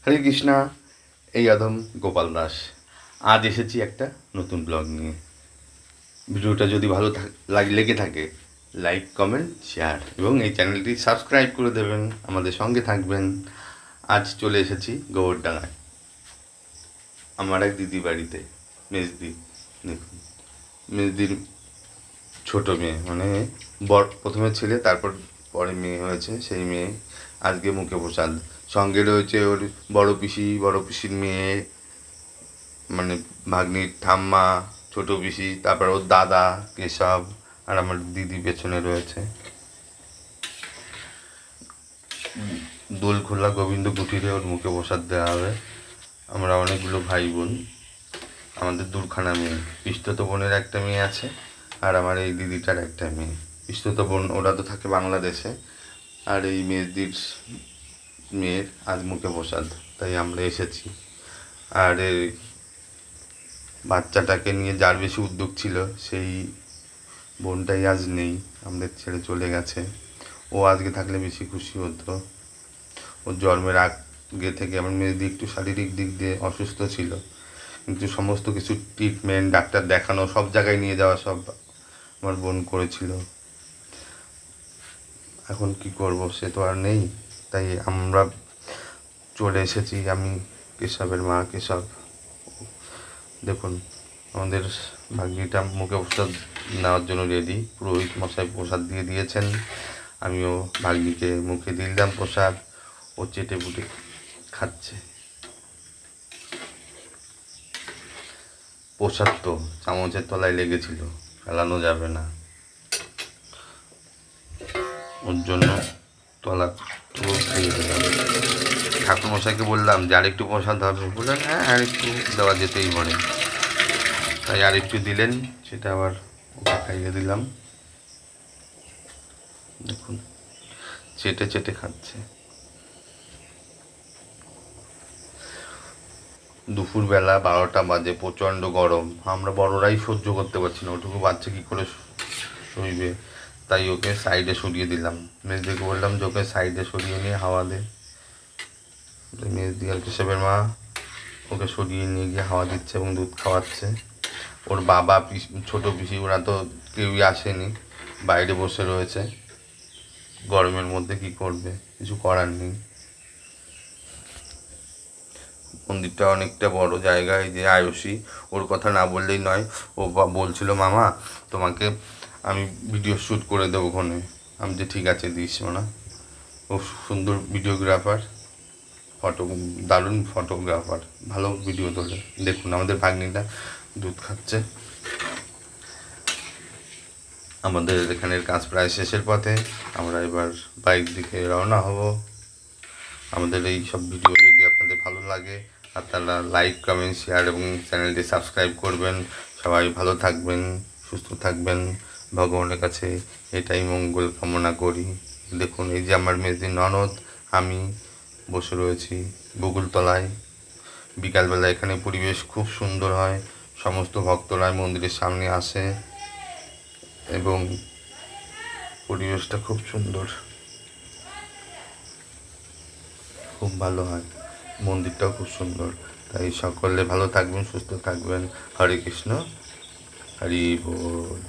হরে কৃষ্ণা, এই আদম গোপাল দাস। আজ এসেছি একটা নতুন ব্লগ নিয়ে। ভিডিওটা যদি ভালো লেগে থাকে, লাইক, কমেন্ট, শেয়ার এবং এই চ্যানেলটি সাবস্ক্রাইব করে দেবেন, আমাদের সঙ্গে থাকবেন। আজ চলে এসেছি গোবরডাঙ্গায় আমার এক দিদি বাড়িতে। মেজদি, দেখুন মেজদির ছোট মেয়ে, মানে প্রথমে ছেলে, তারপর পরে মেয়ে হয়েছে। সেই মেয়ে আজকে মুখে প্রসাদ। সঙ্গে রয়েছে ওর বড় পিসির মেয়ে, মানে ভাগ্নির ঠাম্মা, ছোট পিসি, তারপর ওর দাদা কেশব, আর আমার দিদি পেছনে রয়েছে। দোলখোলা গোবিন্দ কুটিরে ওর মুখে প্রসাদ দেওয়া হবে। আমরা অনেকগুলো ভাই বোন, আমাদের দুখানা মেয়ে। পিস্তত বোনের একটা মেয়ে আছে, আর আমার এই দিদিটার একটা মেয়ে। পিস্তত বোন ওরা তো থাকে বাংলাদেশে, আর এই মেয়ের আজ মুখে প্রসাদ, তাই আমরা এসেছি। আর এই বাচ্চাটাকে নিয়ে যার বেশি উদ্যোগ ছিল, সেই বোনটাই আজ নেই, আমাদের ছেড়ে চলে গেছে। ও আজকে থাকলে বেশি খুশি হতো। ওর জন্মের আগে থেকে আমার মেয়েদি একটু শারীরিক দিক দিয়ে অসুস্থ ছিল, কিন্তু সমস্ত কিছু ট্রিটমেন্ট, ডাক্তার দেখানো, সব জায়গায় নিয়ে যাওয়া সব আমার বোন করেছিল। এখন কি করব, সে তো আর নেই, তাই আমরা চলে এসেছি। আমি কেশবের মা কেশব। দেখুন আমাদের ভাগ্নিটা মুখে প্রসাদ নেওয়ার জন্য রেডি। পুরোহিত মশাই প্রসাদ দিয়ে দিয়েছেন, আমিও ভাগ্নিকে মুখে দিলাম প্রসাদ। ও চেটে পুটে খাচ্ছে। প্রসাদ তো চামচের তলায় লেগেছিল, ফেলানো যাবে না, ওর জন্য তলা দিয়ে দিলাম। ঠাকুরমশাইকে বললাম যে আরেকটু প্রসাদ হবে, বললেন হ্যাঁ আরেকটু দেওয়া যেতেই পারে, তাই আরেকটু দিলেন, সেটা আবার ওকে খাইয়ে দিলাম। দেখুন চেটে চেটে খাচ্ছে। দুপুরবেলা 12টা বাজে, প্রচণ্ড গরম, আমরা বড়রাই সহ্য করতে পারছি না, ওটুকু বাচ্চা কী করে সইবে, তাই ওকে সাইডে সরিয়ে দিলাম। মেজদিকে বললাম যে ওকে সাইডে সরিয়ে নিয়ে হাওয়া দে। মেজদি আর কেশবের মা ওকে সরিয়ে নিয়ে গিয়ে হাওয়া দিচ্ছে এবং দুধ খাওয়াচ্ছে। ওর বাবা, ছোট পিসি, ওরা তো কেউই আসেনি, বাইরে বসে রয়েছে। গরমের মধ্যে কি করবে, কিছু করার নেই। মন্দিরটা অনেকটা বড় জায়গায়, যে আয়ুষী, ওর কথা না বললেই নয়। ও বলছিল মামা তোমাকে আমি ভিডিও শ্যুট করে দেবো ওখানে। আমি যে ঠিক আছে দিস না। ও সুন্দর ভিডিওগ্রাফার, দারুণ ফটোগ্রাফার, ভালো ভিডিও তোলে। দেখুন আমাদের ভাগ্নিটা দুধ খাচ্ছে। আমাদের এখানের কাজ প্রায় শেষের পথে, আমরা এবার বাইক দিকে রওনা হব। আমাদের এই সব ভিডিও যদি আপনাদের ভালো লাগে, আপনারা লাইক, কমেন্ট, শেয়ার এবং চ্যানেলটি সাবস্ক্রাইব করবেন। সবাই ভালো থাকবেন, সুস্থ থাকবেন, ভগবানের কাছে এটাই মঙ্গল কামনা করি। দেখুন এই যে আমার মেজদির ননদ, আমি বসে রয়েছি বকুলতলায়। বিকালবেলা এখানে পরিবেশ খুব সুন্দর হয়, সমস্ত ভক্তরা মন্দিরের সামনে আসে এবং পরিবেশটা খুব সুন্দর, খুব ভালো হয়, মন্দিরটাও খুব সুন্দর। তাই সকলে ভালো থাকবেন, সুস্থ থাকবেন। হরে কৃষ্ণ, হরি বল।